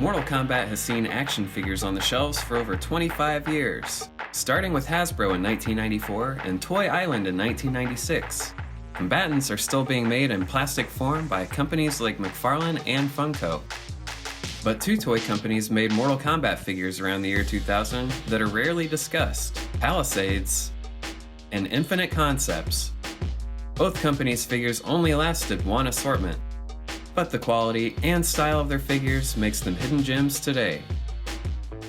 Mortal Kombat has seen action figures on the shelves for over 25 years, starting with Hasbro in 1994 and Toy Island in 1996. Combatants are still being made in plastic form by companies like McFarlane and Funko. But two toy companies made Mortal Kombat figures around the year 2000 that are rarely discussed: Palisades and Infinite Concepts. Both companies' figures only lasted one assortment, but the quality and style of their figures makes them hidden gems today.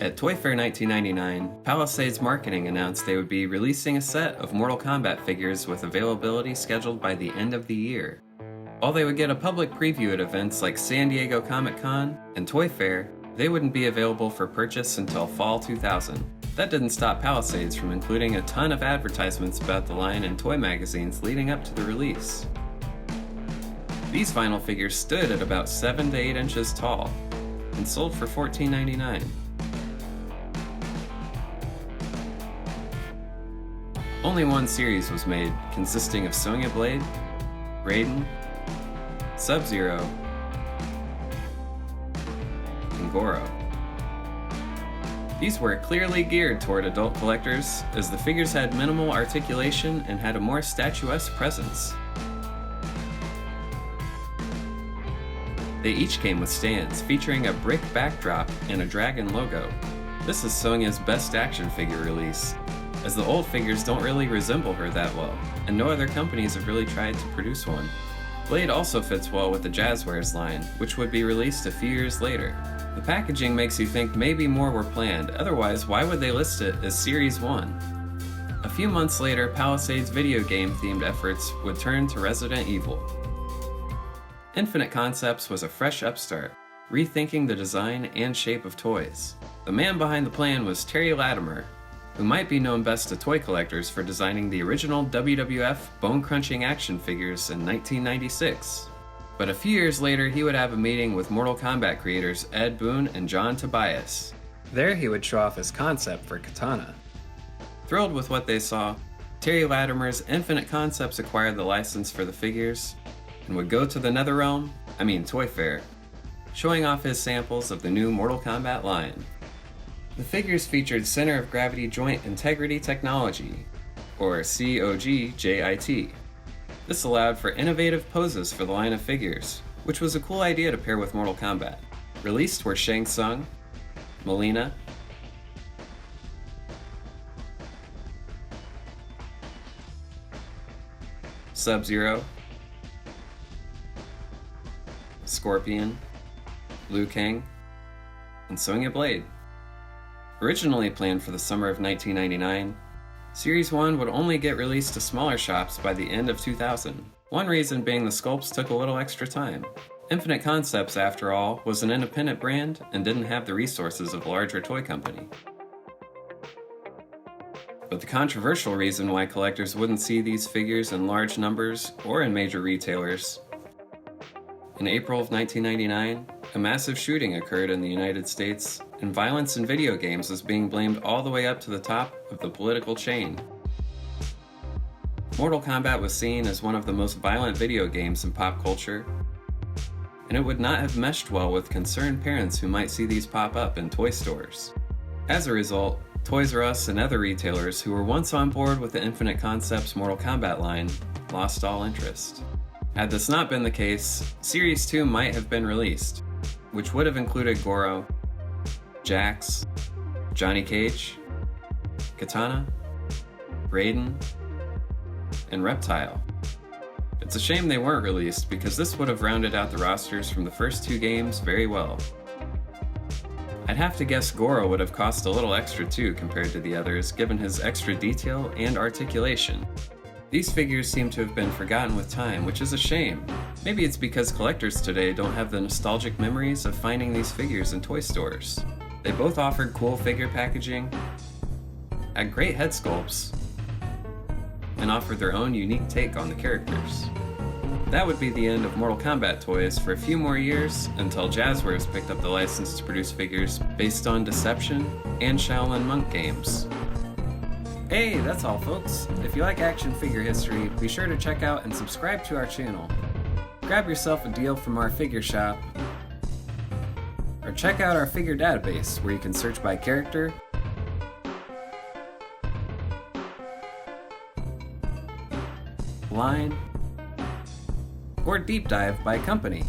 At Toy Fair 1999, Palisades Marketing announced they would be releasing a set of Mortal Kombat figures with availability scheduled by the end of the year. While they would get a public preview at events like San Diego Comic-Con and Toy Fair, they wouldn't be available for purchase until fall 2000. That didn't stop Palisades from including a ton of advertisements about the line in toy magazines leading up to the release. These vinyl figures stood at about 7 to 8 inches tall and sold for $14.99. Only one series was made, consisting of Sonya Blade, Raiden, Sub-Zero, and Goro. These were clearly geared toward adult collectors, as the figures had minimal articulation and had a more statuesque presence. They each came with stands featuring a brick backdrop and a dragon logo. This is Sonya's best action figure release, as the old figures don't really resemble her that well, and no other companies have really tried to produce one. Blade also fits well with the Jazzwares line, which would be released a few years later. The packaging makes you think maybe more were planned, otherwise why would they list it as Series 1? A few months later, Palisades video game themed efforts would turn to Resident Evil. Infinite Concepts was a fresh upstart, rethinking the design and shape of toys. The man behind the plan was Terry Latimer, who might be known best to toy collectors for designing the original WWF bone-crunching action figures in 1996. But a few years later, he would have a meeting with Mortal Kombat creators Ed Boon and John Tobias. There he would show off his concept for Katana. Thrilled with what they saw, Terry Latimer's Infinite Concepts acquired the license for the figures and would go to the Netherrealm, Toy Fair, showing off his samples of the new Mortal Kombat line. The figures featured Center of Gravity Joint Integrity Technology, or COGJIT. This allowed for innovative poses for the line of figures, which was a cool idea to pair with Mortal Kombat. Released were Shang Tsung, Mileena, Sub-Zero, Scorpion, Liu Kang, and Sonya Blade. Originally planned for the summer of 1999, Series 1 would only get released to smaller shops by the end of 2000. One reason being the sculpts took a little extra time. Infinite Concepts, after all, was an independent brand and didn't have the resources of a larger toy company. But the controversial reason why collectors wouldn't see these figures in large numbers or in major retailers. In April of 1999, a massive shooting occurred in the United States, and violence in video games was being blamed all the way up to the top of the political chain. Mortal Kombat was seen as one of the most violent video games in pop culture, and it would not have meshed well with concerned parents who might see these pop up in toy stores. As a result, Toys R Us and other retailers who were once on board with the Infinite Concepts Mortal Kombat line lost all interest. Had this not been the case, Series 2 might have been released, which would have included Goro, Jax, Johnny Cage, Katana, Raiden, and Reptile. It's a shame they weren't released, because this would have rounded out the rosters from the first two games very well. I'd have to guess Goro would have cost a little extra too compared to the others, given his extra detail and articulation. These figures seem to have been forgotten with time, which is a shame. Maybe it's because collectors today don't have the nostalgic memories of finding these figures in toy stores. They both offered cool figure packaging, had great head sculpts, and offered their own unique take on the characters. That would be the end of Mortal Kombat toys for a few more years, until Jazzwares picked up the license to produce figures based on Deception and Shaolin Monk games. Hey, that's all folks. If you like action figure history, be sure to check out and subscribe to our channel. Grab yourself a deal from our figure shop, or Check out our figure database, where you can search by character, line, or deep dive by company.